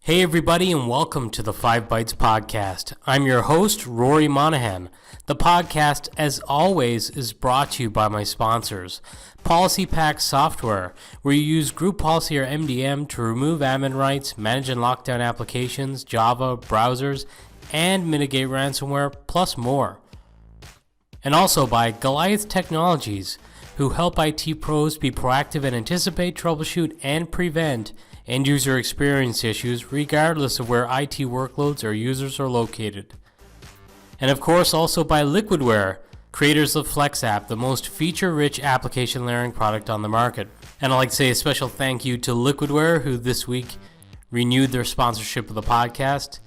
Hey everybody, and welcome to the 5 Bytes Podcast. I'm your host, Rory Monahan. The podcast, as always, is brought to you by my sponsors. PolicyPak Software, where you use group policy or MDM to remove admin rights, manage and lock down applications, Java, browsers, and mitigate ransomware, plus more. And also by Goliath Technologies, who help IT pros be proactive and anticipate, troubleshoot, and prevent end-user experience issues regardless of where IT workloads or users are located. And of course also by Liquidware, creators of FlexApp, the most feature-rich application layering product on the market. And I'd like to say a special thank you to Liquidware, who this week renewed their sponsorship of the podcast.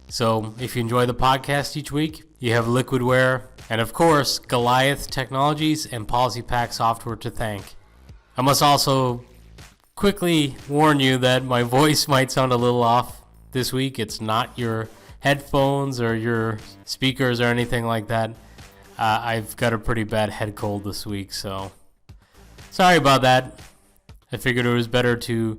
So if you enjoy the podcast each week, you have Liquidware and of course Goliath Technologies and PolicyPak Software to thank. I must also quickly warn you that my voice might sound a little off this week. It's not your headphones or your speakers or anything like that. I've got a pretty bad head cold this week, so sorry about that. I figured it was better to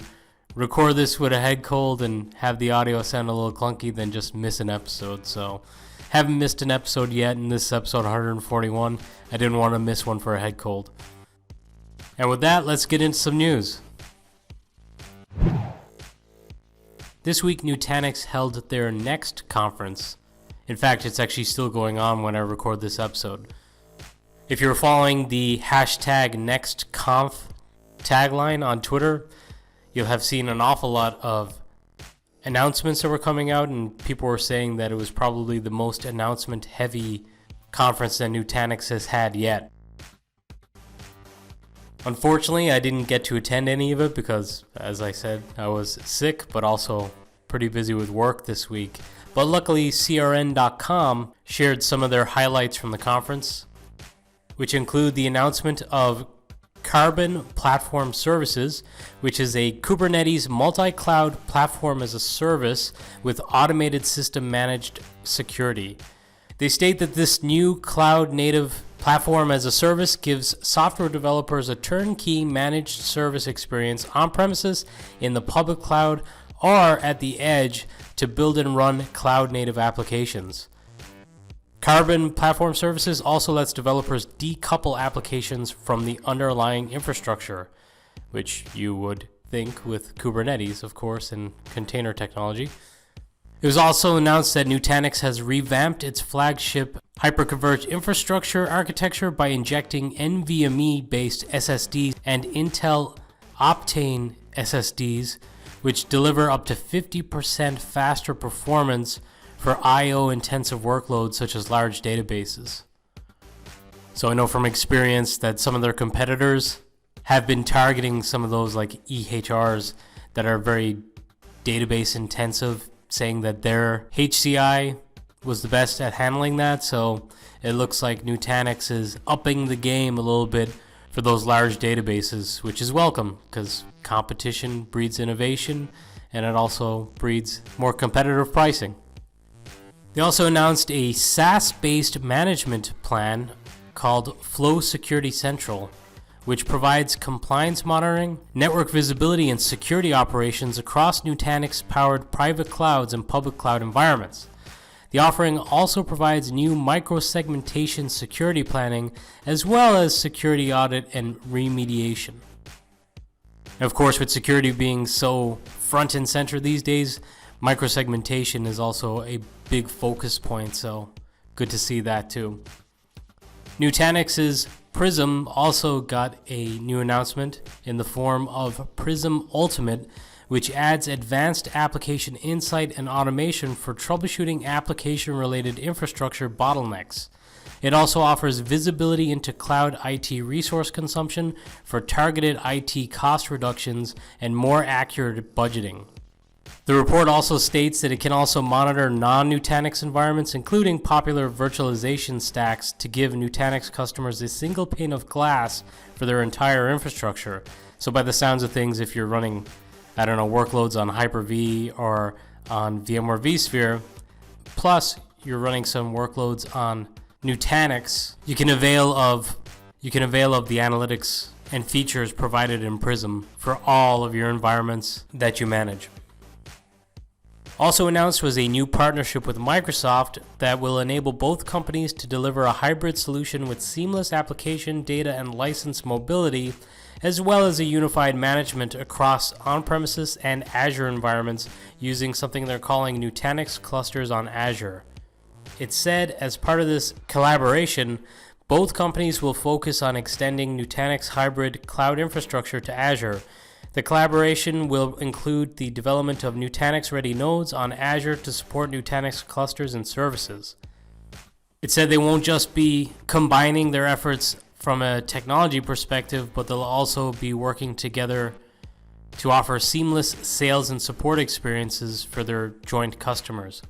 record this with a head cold and have the audio sound a little clunky than just miss an episode. So haven't missed an episode yet, in this episode 141. I didn't want to miss one for a head cold. And with that, let's get into some news. This week, Nutanix held their next conference. In fact, it's actually still going on when I record this episode. If you're following the hashtag NextConf tagline on Twitter, you'll have seen an awful lot of announcements that were coming out, and people were saying that it was probably the most announcement-heavy conference that Nutanix has had yet. Unfortunately, I didn't get to attend any of it because, as I said, I was sick, but also pretty busy with work this week. But luckily, CRN.com shared some of their highlights from the conference, which include the announcement of Carbon Platform Services, which is a Kubernetes multi-cloud platform as a service with automated system-managed security. They state that this new cloud-native platform as a service gives software developers a turnkey managed service experience on premises, in the public cloud, or at the edge to build and run cloud-native applications. Carbon Platform Services also lets developers decouple applications from the underlying infrastructure, which you would think with Kubernetes, of course, and container technology. It was also announced that Nutanix has revamped its flagship hyperconverged infrastructure architecture by injecting NVMe-based SSDs and Intel Optane SSDs, which deliver up to 50% faster performance for I/O-intensive workloads such as large databases. So I know from experience that some of their competitors have been targeting some of those like EHRs that are very database intensive, saying that their HCI was the best at handling that. So it looks like Nutanix is upping the game a little bit for those large databases, which is welcome because competition breeds innovation and it also breeds more competitive pricing. They also announced a SaaS-based management plan called Flow Security Central, which provides compliance monitoring, network visibility, and security operations across Nutanix-powered private clouds and public cloud environments. The offering also provides new micro-segmentation security planning, as well as security audit and remediation. And of course, with security being so front and center these days, micro-segmentation is also a big focus point, so good to see that too. Nutanix's Prism also got a new announcement in the form of Prism Ultimate, which adds advanced application insight and automation for troubleshooting application-related infrastructure bottlenecks. It also offers visibility into cloud IT resource consumption for targeted IT cost reductions and more accurate budgeting. The report also states that it can also monitor non-Nutanix environments, including popular virtualization stacks, to give Nutanix customers a single pane of glass for their entire infrastructure. So by the sounds of things, if you're running, workloads on Hyper-V or on VMware vSphere, plus you're running some workloads on Nutanix, you can avail of the analytics and features provided in Prism for all of your environments that you manage. Also announced was a new partnership with Microsoft that will enable both companies to deliver a hybrid solution with seamless application, data, and license mobility, as well as a unified management across on-premises and Azure environments using something they're calling Nutanix clusters on Azure. It said as part of this collaboration, both companies will focus on extending Nutanix hybrid cloud infrastructure to Azure. The collaboration will include the development of Nutanix-ready nodes on Azure to support Nutanix clusters and services. It said they won't just be combining their efforts from a technology perspective, but they'll also be working together to offer seamless sales and support experiences for their joint customers.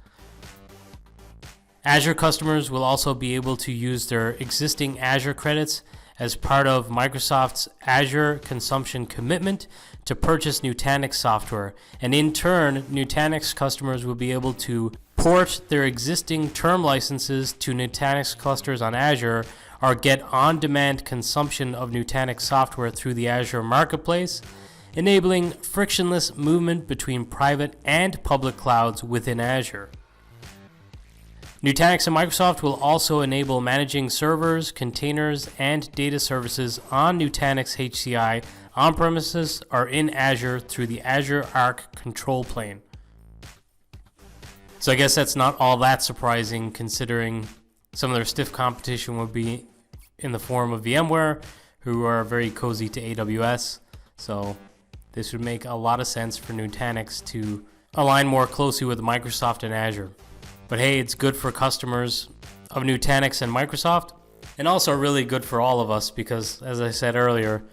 Azure customers will also be able to use their existing Azure credits as part of Microsoft's Azure consumption commitment to purchase Nutanix software, and in turn, Nutanix customers will be able to port their existing term licenses to Nutanix clusters on Azure or get on-demand consumption of Nutanix software through the Azure Marketplace, enabling frictionless movement between private and public clouds within Azure. Nutanix and Microsoft will also enable managing servers, containers, and data services on Nutanix HCI on-premises or in Azure through the Azure Arc control plane. So I guess that's not all that surprising, considering some of their stiff competition would be in the form of VMware, who are very cozy to AWS. So this would make a lot of sense for Nutanix to align more closely with Microsoft and Azure. But hey, it's good for customers of Nutanix and Microsoft, and also really good for all of us because, as I said earlier,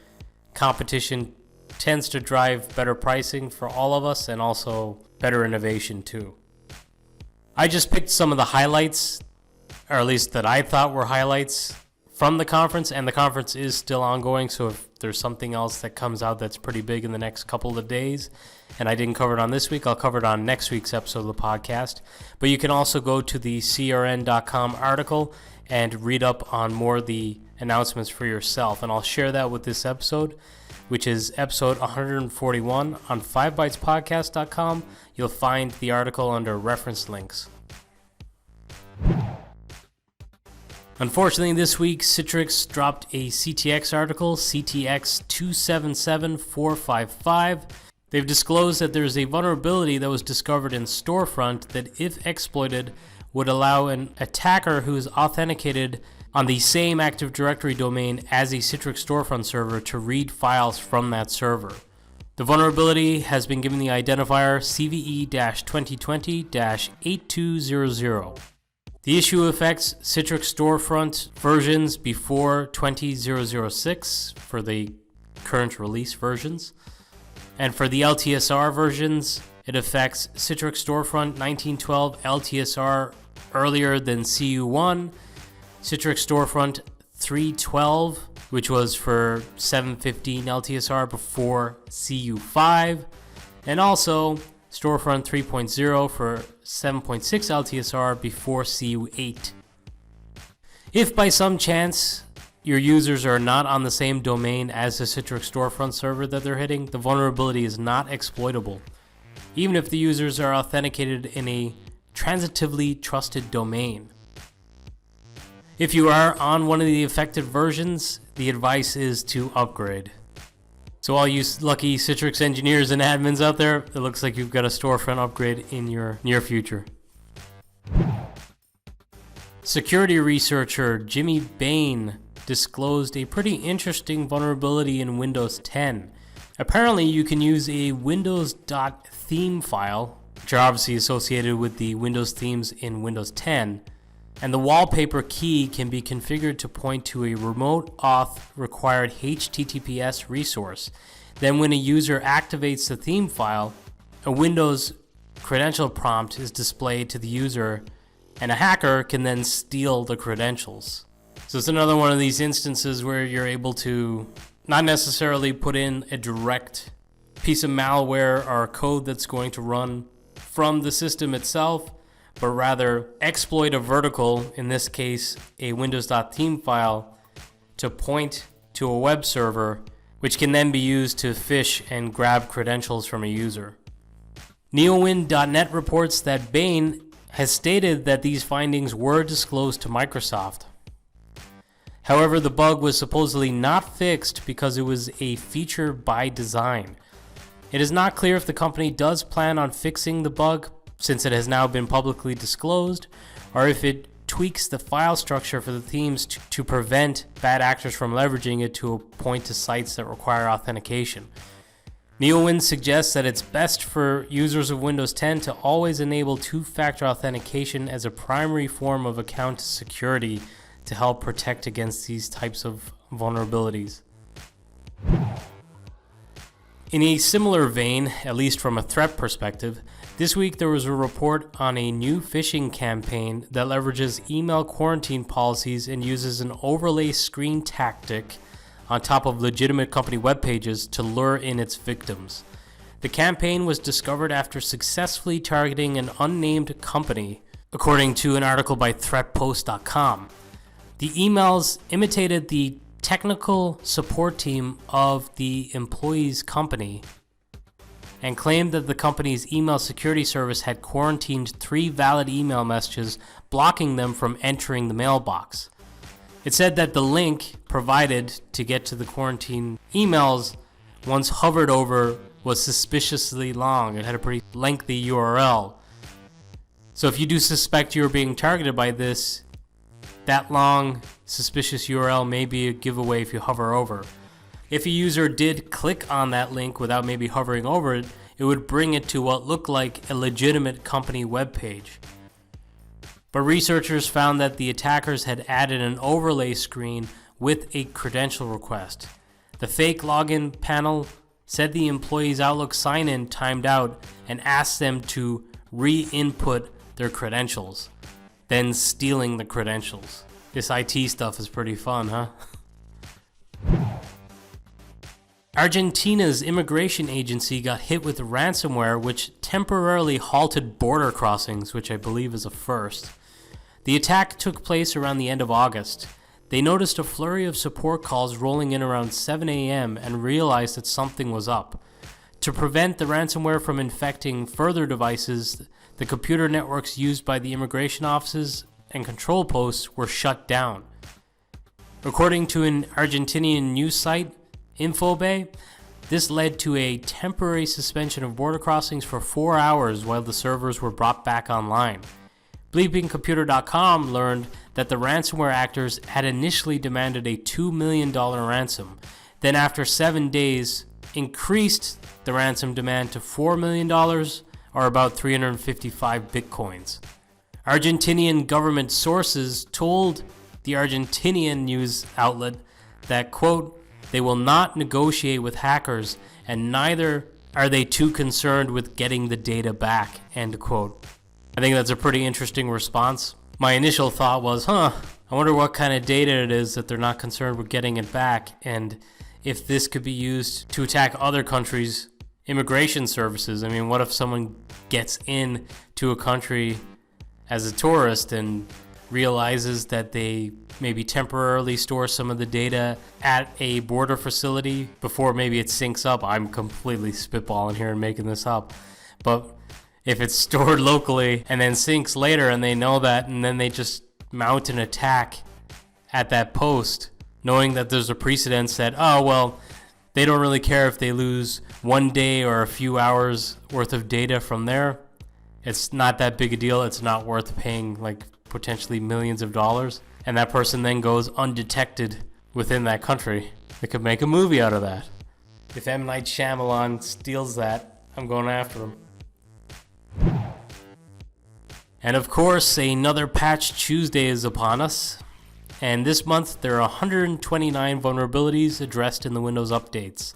competition tends to drive better pricing for all of us and also better innovation too. I just picked some of the highlights, or at least that I thought were highlights from the conference, and the conference is still ongoing, so if there's something else that comes out that's pretty big in the next couple of days, and I didn't cover it on this week, I'll cover it on next week's episode of the podcast. But you can also go to the crn.com article and read up on more of the announcements for yourself, and I'll share that with this episode, which is episode 141 on 5bytespodcast.com. You'll find the article under reference links. Unfortunately, this week, Citrix dropped a CTX article, CTX 277455. They've disclosed that there's a vulnerability that was discovered in Storefront that, if exploited, would allow an attacker who is authenticated on the same Active Directory domain as a Citrix Storefront server to read files from that server. The vulnerability has been given the identifier CVE-2020-8200. The issue affects Citrix Storefront versions before 20006 for the current release versions. And for the LTSR versions, it affects Citrix Storefront 1912 LTSR earlier than CU1, Citrix Storefront 312, which was for 715 LTSR before CU5, and also Storefront 3.0 for 7.6 LTSR before CU8. If by some chance your users are not on the same domain as the Citrix Storefront server that they're hitting, the vulnerability is not exploitable, even if the users are authenticated in a transitively trusted domain. If you are on one of the affected versions, the advice is to upgrade. So all you lucky Citrix engineers and admins out there, it looks like you've got a Storefront upgrade in your near future. Security researcher Jimmy Bain disclosed a pretty interesting vulnerability in Windows 10. Apparently you can use a windows.theme file, which are obviously associated with the Windows themes in Windows 10, and the wallpaper key can be configured to point to a remote auth required HTTPS resource. Then when a user activates the theme file, a Windows credential prompt is displayed to the user, and a hacker can then steal the credentials. So it's another one of these instances where you're able to not necessarily put in a direct piece of malware or code that's going to run from the system itself, but rather exploit a vertical, in this case a windows.theme file, to point to a web server, which can then be used to phish and grab credentials from a user. Neowin.net reports that Bain has stated that these findings were disclosed to Microsoft. However, the bug was supposedly not fixed because it was a feature by design. It is not clear if the company does plan on fixing the bug, since it has now been publicly disclosed, or if it tweaks the file structure for the themes to prevent bad actors from leveraging it to point to sites that require authentication. Neowin suggests that it's best for users of Windows 10 to always enable two-factor authentication as a primary form of account security to help protect against these types of vulnerabilities. In a similar vein, at least from a threat perspective, this week there was a report on a new phishing campaign that leverages email quarantine policies and uses an overlay screen tactic on top of legitimate company web pages to lure in its victims. The campaign was discovered after successfully targeting an unnamed company, according to an article by threatpost.com. The emails imitated the technical support team of the employee's company and claimed that the company's email security service had quarantined 3 valid email messages, blocking them from entering the mailbox. It said that the link provided to get to the quarantine emails, once hovered over, was suspiciously long. It had a pretty lengthy URL. So if you do suspect you're being targeted by this, that long, suspicious URL may be a giveaway if you hover over. If a user did click on that link without maybe hovering over it, it would bring it to what looked like a legitimate company web page. But researchers found that the attackers had added an overlay screen with a credential request. The fake login panel said the employee's Outlook sign-in timed out and asked them to re-input their credentials, then stealing the credentials. This IT stuff is pretty fun, huh? Argentina's immigration agency got hit with ransomware, which temporarily halted border crossings, which I believe is a first. The attack took place around the end of August. They noticed a flurry of support calls rolling in around 7 a.m. and realized that something was up. To prevent the ransomware from infecting further devices, the computer networks used by the immigration offices and control posts were shut down. According to an Argentinian news site, Infobay, this led to a temporary suspension of border crossings for 4 hours while the servers were brought back online. BleepingComputer.com learned that the ransomware actors had initially demanded a $2 million ransom, then after 7 days increased the ransom demand to $4 million, or about 355 bitcoins. Argentinian government sources told the Argentinian news outlet that, quote, they will not negotiate with hackers and neither are they too concerned with getting the data back, end quote. I think that's a pretty interesting response. My initial thought was, I wonder what kind of data it is that they're not concerned with getting it back, and if this could be used to attack other countries' immigration services. I mean, what if someone gets in to a country as a tourist and realizes that they maybe temporarily store some of the data at a border facility before maybe it syncs up? I'm completely spitballing here and making this up. But if it's stored locally and then syncs later and they know that, and then they just mount an attack at that post, knowing that there's a precedent that, they don't really care if they lose 1 day or a few hours worth of data from there. It's not that big a deal. It's not worth paying like potentially millions of dollars. And that person then goes undetected within that country. They could make a movie out of that. If M. Night Shyamalan steals that, I'm going after him. And of course, another Patch Tuesday is upon us. And this month, there are 129 vulnerabilities addressed in the Windows updates.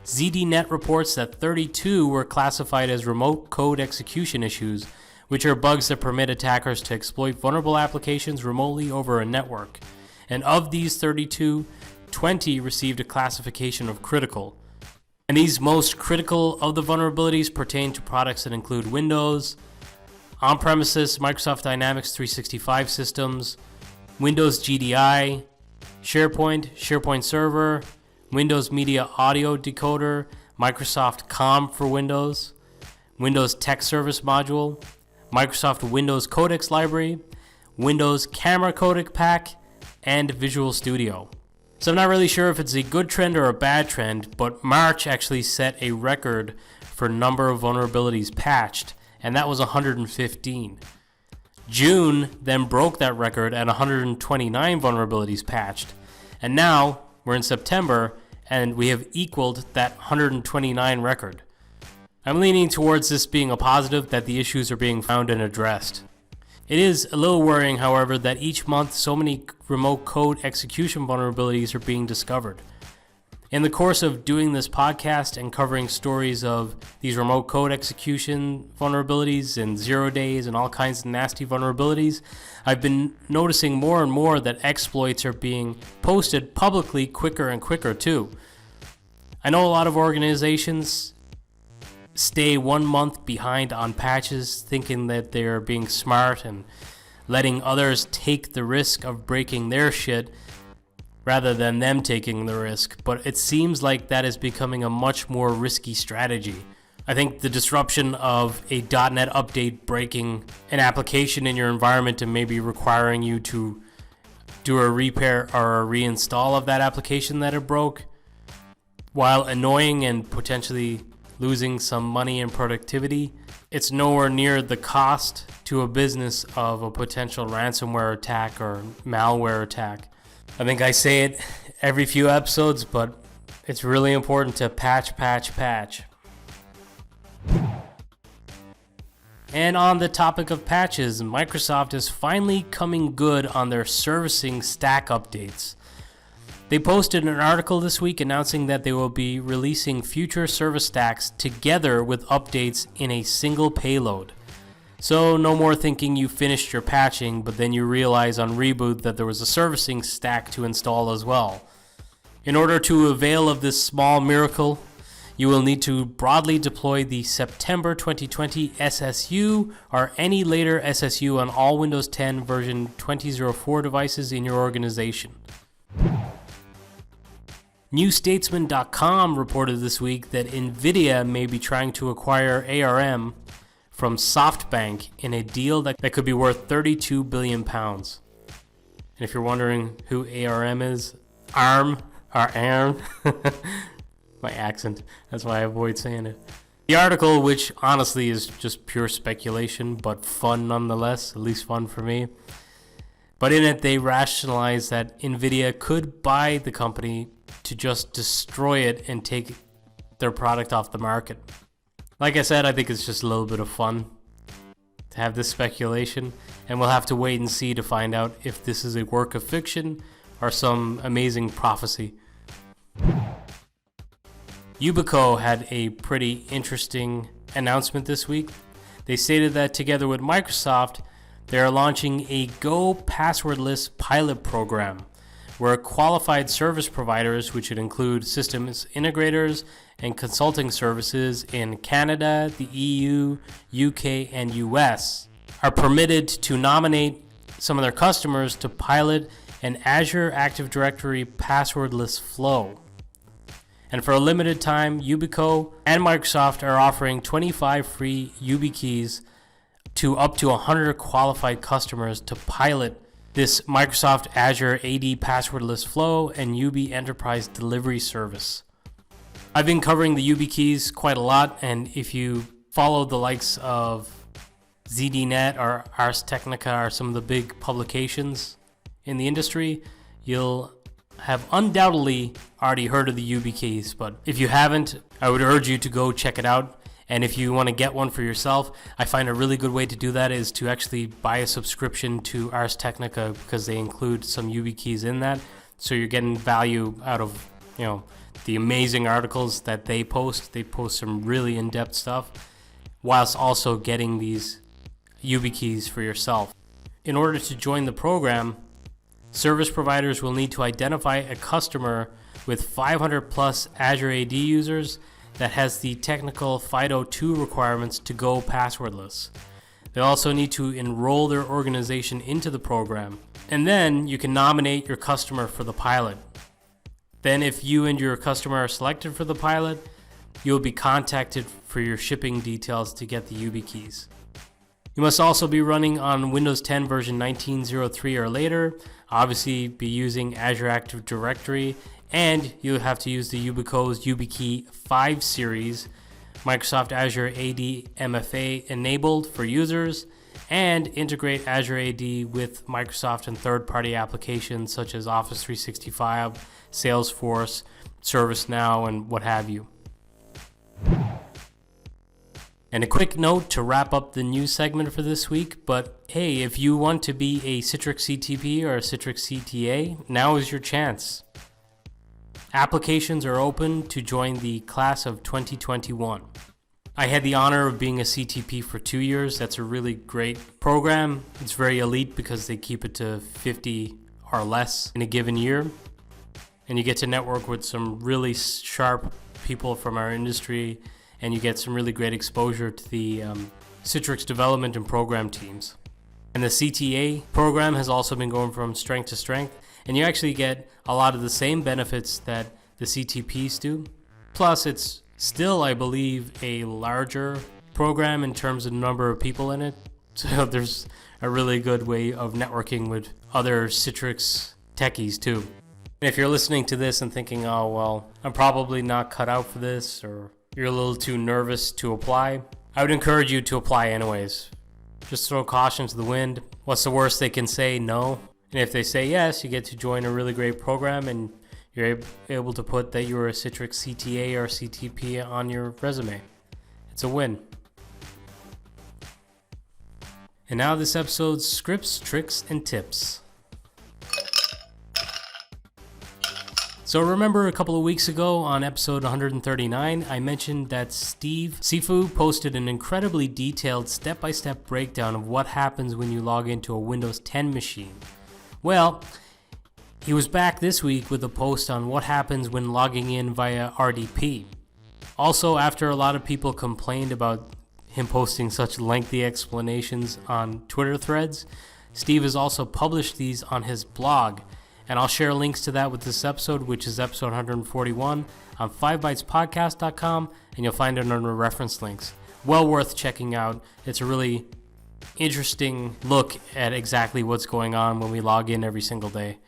ZDNet reports that 32 were classified as remote code execution issues, which are bugs that permit attackers to exploit vulnerable applications remotely over a network. And of these 32, 20 received a classification of critical. And these most critical of the vulnerabilities pertain to products that include Windows, on-premises Microsoft Dynamics 365 systems, Windows GDI, SharePoint Server, Windows Media Audio Decoder, Microsoft COM for Windows, Windows Text Service Module, Microsoft Windows Codecs Library, Windows Camera Codec Pack, and Visual Studio. So I'm not really sure if it's a good trend or a bad trend, but March actually set a record for number of vulnerabilities patched, and that was 115. June then broke that record at 129 vulnerabilities patched, and now we're in September and we have equaled that 129 record. I'm leaning towards this being a positive, that the issues are being found and addressed. It is a little worrying, however, that each month so many remote code execution vulnerabilities are being discovered. In the course of doing this podcast and covering stories of these remote code execution vulnerabilities and 0 days and all kinds of nasty vulnerabilities, I've been noticing more and more that exploits are being posted publicly quicker and quicker too. I know a lot of organizations stay 1 month behind on patches, thinking that they're being smart and letting others take the risk of breaking their shit rather than them taking the risk. But it seems like that is becoming a much more risky strategy. I think the disruption of a .NET update breaking an application in your environment and maybe requiring you to do a repair or a reinstall of that application that it broke, while annoying and potentially losing some money and productivity, it's nowhere near the cost to a business of a potential ransomware attack or malware attack. I think I say it every few episodes, but it's really important to patch. And on the topic of patches, Microsoft is finally coming good on their servicing stack updates. They posted an article this week announcing that they will be releasing future service stacks together with updates in a single payload. So no more thinking you finished your patching, but then you realize on reboot that there was a servicing stack to install as well. In order to avail of this small miracle, you will need to broadly deploy the September 2020 SSU or any later SSU on all Windows 10 version 2004 devices in your organization. NewStatesman.com reported this week that Nvidia may be trying to acquire ARM from SoftBank in a deal that could be worth £32 billion. And if you're wondering who ARM is, ARM, my accent, that's why I avoid saying it. The article, which honestly is just pure speculation, but fun nonetheless, at least fun for me. But in it, they rationalize that Nvidia could buy the company to just destroy it and take their product off the market. Like I said, I think it's just a little bit of fun to have this speculation, and we'll have to wait and see to find out if this is a work of fiction or some amazing prophecy. Yubico had a pretty interesting announcement this week. They stated that together with Microsoft, they are launching a Go passwordless pilot program where qualified service providers, which would include systems integrators and consulting services in Canada, the EU, UK, and US, are permitted to nominate some of their customers to pilot an Azure Active Directory passwordless flow. And for a limited time, Yubico and Microsoft are offering 25 free YubiKeys to up to 100 qualified customers to pilot this Microsoft Azure AD passwordless flow and Yubi Enterprise Delivery Service. I've been covering the YubiKeys quite a lot, and if you follow the likes of ZDNet or Ars Technica or some of the big publications in the industry, you'll have undoubtedly already heard of the YubiKeys. But if you haven't, I would urge you to go check it out. And if you want to get one for yourself, I find a really good way to do that is to actually buy a subscription to Ars Technica, because they include some YubiKeys in that. So you're getting value out of, the amazing articles that they post. They post some really in-depth stuff, whilst also getting these YubiKeys for yourself. In order to join the program, service providers will need to identify a customer with 500 plus Azure AD users that has the technical FIDO2 requirements to go passwordless. They also need to enroll their organization into the program. And then you can nominate your customer for the pilot. Then if you and your customer are selected for the pilot, you'll be contacted for your shipping details to get the YubiKeys. You must also be running on Windows 10 version 19.03 or later, obviously be using Azure Active Directory, and you'll have to use the Yubico's YubiKey 5 series, Microsoft Azure AD MFA enabled for users, and integrate Azure AD with Microsoft and third-party applications such as Office 365, Salesforce, ServiceNow, and what have you. And a quick note to wrap up the news segment for this week, but hey, if you want to be a Citrix CTP or a Citrix CTA, now is your chance. Applications are open to join the class of 2021. I had the honor of being a CTP for 2 years. That's a really great program. It's very elite because they keep it to 50 or less in a given year. And you get to network with some really sharp people from our industry, and you get some really great exposure to the Citrix development and program teams. And the CTA program has also been going from strength to strength, and you actually get a lot of the same benefits that the CTPs do. Plus, it's still, I believe, a larger program in terms of number of people in it. So there's a really good way of networking with other Citrix techies too. And if you're listening to this and thinking, oh, well, I'm probably not cut out for this, or you're a little too nervous to apply, I would encourage you to apply anyways. Just throw caution to the wind. What's the worst they can say? No. And if they say yes, you get to join a really great program, and you're able to put that you're a Citrix CTA or CTP on your resume. It's a win. And now this episode's scripts, tricks, and tips. So remember a couple of weeks ago on episode 139, I mentioned that Steve Sifu posted an incredibly detailed step-by-step breakdown of what happens when you log into a Windows 10 machine. Well, he was back this week with a post on what happens when logging in via RDP. Also, after a lot of people complained about him posting such lengthy explanations on Twitter threads, Steve has also published these on his blog, and I'll share links to that with this episode, which is episode 141 on 5bytespodcast.com, and you'll find it under reference links. Well worth checking out. It's a really interesting look at exactly what's going on when we log in every single day.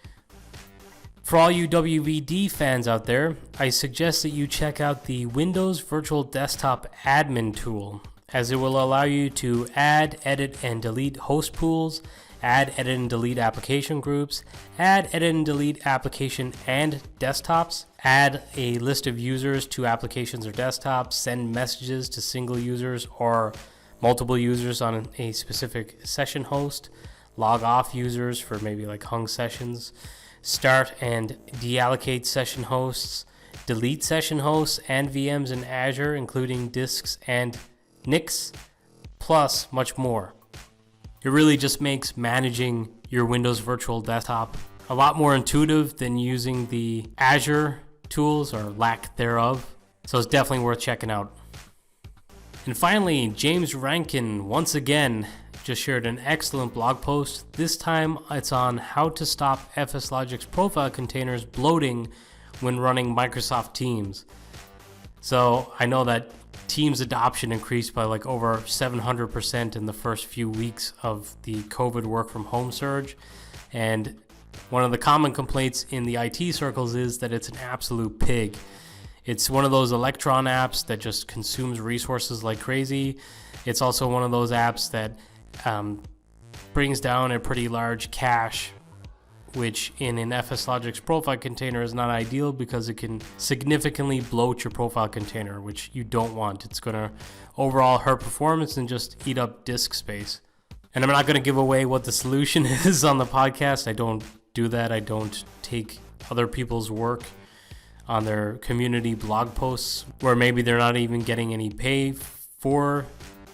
For all you WVD fans out there, I suggest that you check out the Windows Virtual Desktop Admin tool, as it will allow you to add, edit, and delete host pools, add, edit, and delete application groups, add, edit, and delete application and desktops, add a list of users to applications or desktops, send messages to single users or multiple users on a specific session host, log off users for maybe like hung sessions, start and deallocate session hosts, delete session hosts and VMs in Azure, including disks and NICs, plus much more. It really just makes managing your Windows Virtual Desktop a lot more intuitive than using the Azure tools, or lack thereof. So it's definitely worth checking out. And finally, James Rankin once again just shared an excellent blog post. This time it's on how to stop FSLogic's profile containers bloating when running Microsoft Teams. So I know that Teams adoption increased by like over 700% in the first few weeks of the COVID work from home surge. And one of the common complaints in the IT circles is that it's an absolute pig. It's one of those Electron apps that just consumes resources like crazy. It's also one of those apps that brings down a pretty large cache, which in an FSLogic's profile container is not ideal because it can significantly bloat your profile container, which you don't want. It's going to overall hurt performance and just eat up disk space. And I'm not going to give away what the solution is on the podcast. I don't do that. I don't take other people's work on their community blog posts where maybe they're not even getting any pay for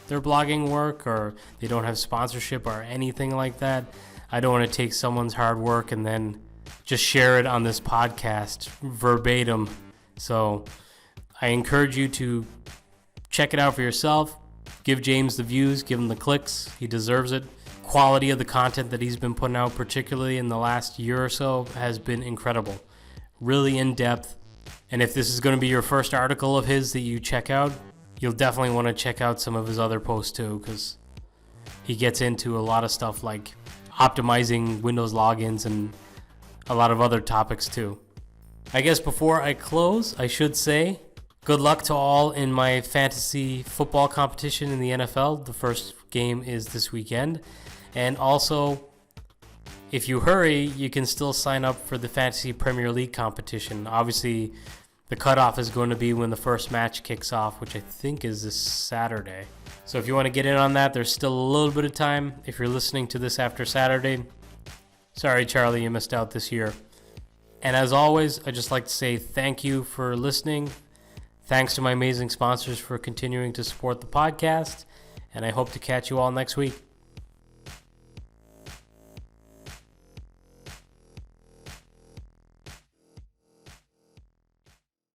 their blogging work, or they don't have sponsorship or anything like that. I don't want to take someone's hard work and then just share it on this podcast verbatim. So I encourage you to check it out for yourself. Give James the views, give him the clicks. He deserves it. Quality of the content that he's been putting out, particularly in the last year or so, has been incredible. Really in-depth And if this is going to be your first article of his that you check out, you'll definitely want to check out some of his other posts too, because he gets into a lot of stuff like optimizing Windows logins and a lot of other topics too. I guess before I close, I should say good luck to all in my fantasy football competition in the NFL. The first game is this weekend. And also, if you hurry, you can still sign up for the Fantasy Premier League competition. Obviously, the cutoff is going to be when the first match kicks off, which I think is this Saturday. So if you want to get in on that, there's still a little bit of time. If you're listening to this after Saturday, sorry, Charlie, you missed out this year. And as always, I'd just like to say thank you for listening. Thanks to my amazing sponsors for continuing to support the podcast. And I hope to catch you all next week.